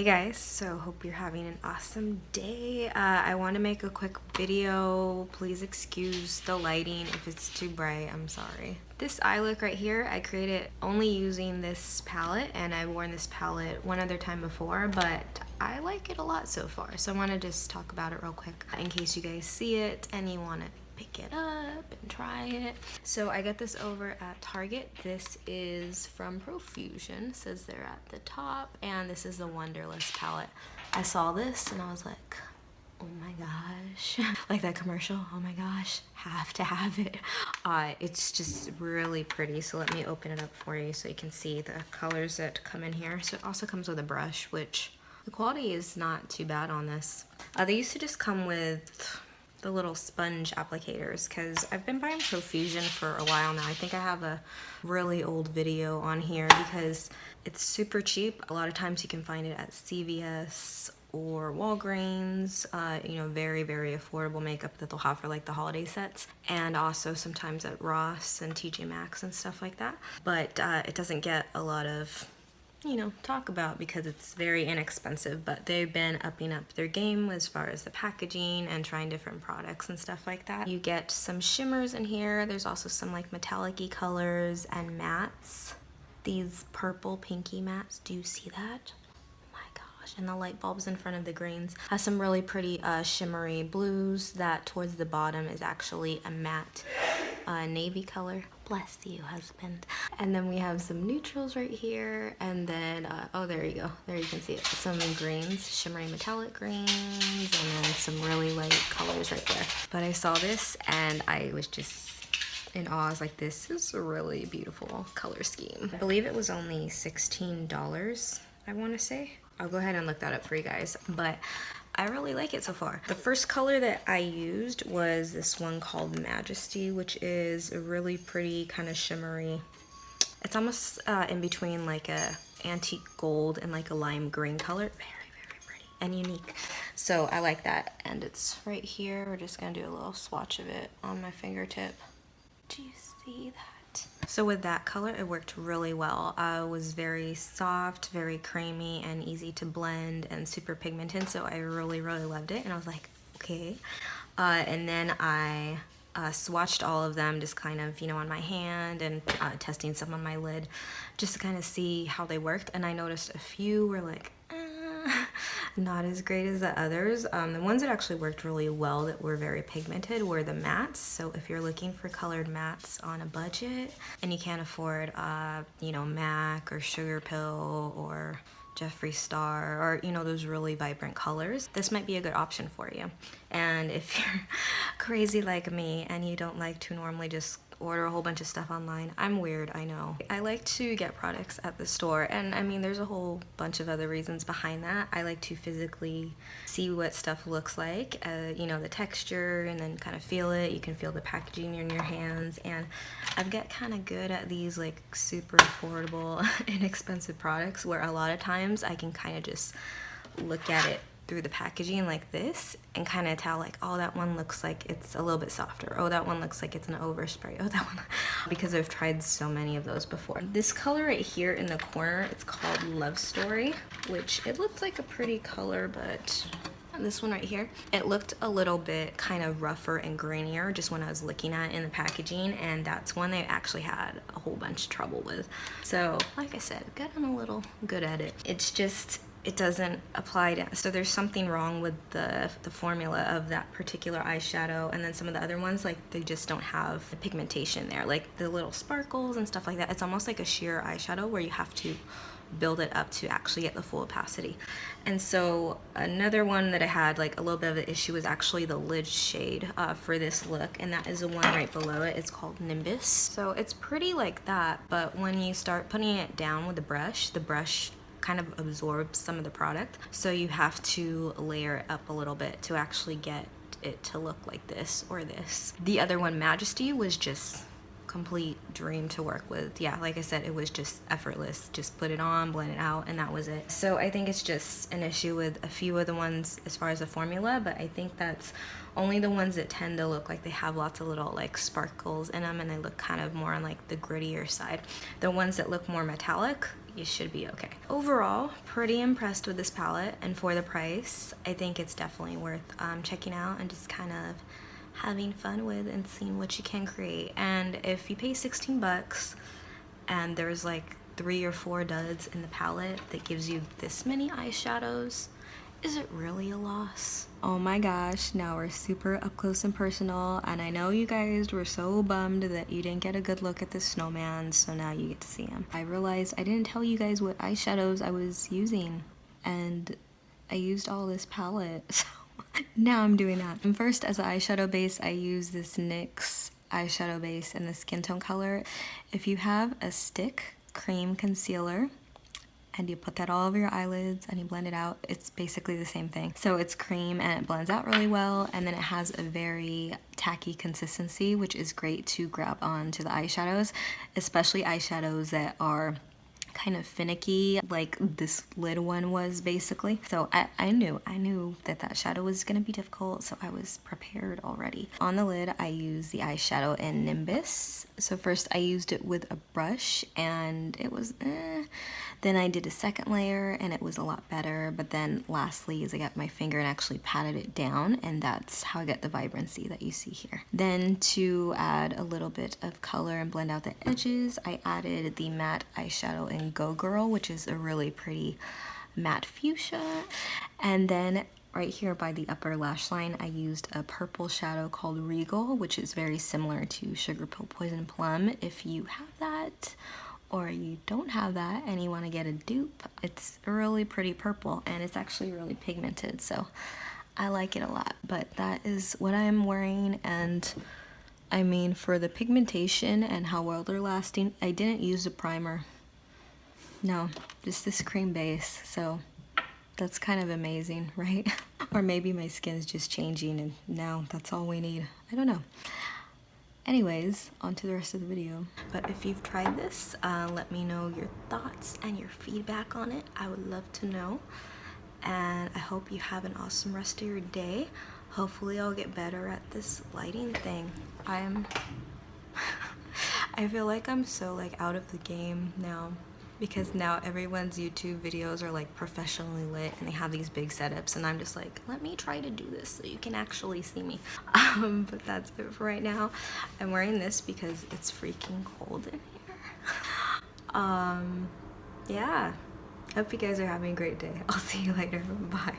Hey guys, so hope you're having an awesome day. I want to make a quick video. Please excuse the lighting if it's too bright, I'm sorry. This eye look right here, I created only using this palette, and I've worn this palette one other time before, but I like it a lot so far. So I want to just talk about it real quick in case you guys see it and you want to pick it up and try it. So I got this over at Target. This is from Profusion, it says they're at the top, and this is the Wanderlust palette. I saw this and I was like, oh my gosh, like that commercial, oh my gosh, have to have it. It's just really pretty. So let me open it up for you so you can see the colors that come in here. So it also comes with a brush, which the quality is not too bad on this. They used to just come with the little sponge applicators, because I've been buying Profusion for a while now. I think I have a really old video on here because it's super cheap. A lot of times you can find it at CVS or Walgreens, you know, very affordable makeup that they'll have for like the holiday sets, and also sometimes at Ross and TJ Maxx and stuff like that. But it doesn't get a lot of, you know, talk about because it's very inexpensive, but they've been upping up their game as far as the packaging and trying different products and stuff like that. You get some shimmers in here. There's also some like metallic-y colors and mattes. These purple pinky mattes, do you see that? And the light bulbs in front of the greens has some really pretty shimmery blues that towards the bottom is actually a matte navy color. Bless you, husband. And then we have some neutrals right here, and then oh, there you go, there you can see it, some greens, shimmery metallic greens, and then some really light colors right there. But I saw this and I was just in awe. I was like, this is a really beautiful color scheme. I believe it was only $16, I want to say. I'll go ahead and look that up for you guys, but I really like it so far. The first color that I used was this one called Majesty, which is a really pretty kind of shimmery. It's almost in between like a antique gold and like a lime green color. Very pretty and unique. So I like that, and it's right here. We're just gonna do a little swatch of it on my fingertip. Do you see that? So with that color, it worked really well. It was very soft, very creamy, and easy to blend, and super pigmented, so I really loved it, and I was like, okay. And then I swatched all of them, just kind of, you know, on my hand, and testing some on my lid, just to kind of see how they worked, and I noticed a few were like, not as great as the others. The ones that actually worked really well that were very pigmented were the mattes. So if you're looking for colored mattes on a budget and you can't afford, you know, MAC or Sugar Pill or Jeffree Star, or, you know, those really vibrant colors, this might be a good option for you. And if you're crazy like me and you don't like to normally just order a whole bunch of stuff online, I'm weird, I know. I like to get products at the store, and I mean, there's a whole bunch of other reasons behind that. I like to physically see what stuff looks like, you know, the texture, and then kind of feel it. You can feel the packaging in your hands, and I've got kind of good at these like super affordable, inexpensive products where a lot of times I can kind of just look at it through the packaging like this and kind of tell like, oh, that one looks like it's a little bit softer, oh, that one looks like it's an overspray, oh, that one, because I've tried so many of those before. This color right here in the corner, it's called Love Story, which it looks like a pretty color, but this one right here, it looked a little bit kind of rougher and grainier just when I was looking at it in the packaging, and that's one they actually had a whole bunch of trouble with. So like I said, gotten a little good at it. It's just, it doesn't apply to, so there's something wrong with the formula of that particular eyeshadow, and then some of the other ones, like, they just don't have the pigmentation there, like the little sparkles and stuff like that. It's almost like a sheer eyeshadow where you have to build it up to actually get the full opacity. And so another one that I had like a little bit of an issue was actually the lid shade for this look, and that is the one right below it. It's called Nimbus. So it's pretty like that, but when you start putting it down with the brush kind of absorbs some of the product, so you have to layer it up a little bit to actually get it to look like this or this. The other one, Majesty, was just complete dream to work with. Yeah, like I said, it was just effortless. Just put it on, blend it out, and that was it. So I think it's just an issue with a few of the ones as far as the formula, but I think that's only the ones that tend to look like they have lots of little like sparkles in them, and they look kind of more on like the grittier side. The ones that look more metallic, you should be okay. Overall, pretty impressed with this palette, and for the price, I think it's definitely worth checking out and just kind of having fun with and seeing what you can create. And if you pay 16 bucks and there's like 3 or 4 duds in the palette that gives you this many eyeshadows, is it really a loss? Oh my gosh, now we're super up close and personal, and I know you guys were so bummed that you didn't get a good look at the snowman, so now you get to see him. I realized I didn't tell you guys what eyeshadows I was using, and I used all this palette, so now I'm doing that. And first, as an eyeshadow base, I use this NYX Eyeshadow Base in the skin tone color. If you have a stick cream concealer, and you put that all over your eyelids and you blend it out, it's basically the same thing. So it's cream and it blends out really well, and then it has a very tacky consistency, which is great to grab onto the eyeshadows, especially eyeshadows that are kind of finicky, like this lid one was basically. So I knew that shadow was gonna be difficult, so I was prepared already. On the lid, I use the eyeshadow in Nimbus. So first I used it with a brush and it was Then I did a second layer and it was a lot better, but then lastly is I got my finger and actually patted it down, and that's how I get the vibrancy that you see here. Then to add a little bit of color and blend out the edges, I added the matte eyeshadow in Go Girl, which is a really pretty matte fuchsia. And then right here by the upper lash line, I used a purple shadow called Regal, which is very similar to Sugar Pill Poison Plum. If you have that, or you don't have that and you want to get a dupe, it's a really pretty purple and it's actually really pigmented, so I like it a lot. But that is what I'm wearing, and I mean, for the pigmentation and how well they're lasting, I didn't use a primer. No, just this cream base, so that's kind of amazing, right? Or maybe my skin's just changing and now that's all we need. I don't know. Anyways, on to the rest of the video. But if you've tried this, let me know your thoughts and your feedback on it. I would love to know. And I hope you have an awesome rest of your day. Hopefully I'll get better at this lighting thing. I feel like I'm so like out of the game now, because now everyone's YouTube videos are like professionally lit and they have these big setups, and I'm just like, let me try to do this so you can actually see me. But that's it for right now. I'm wearing this because it's freaking cold in here. Yeah, hope you guys are having a great day. I'll see you later. Bye.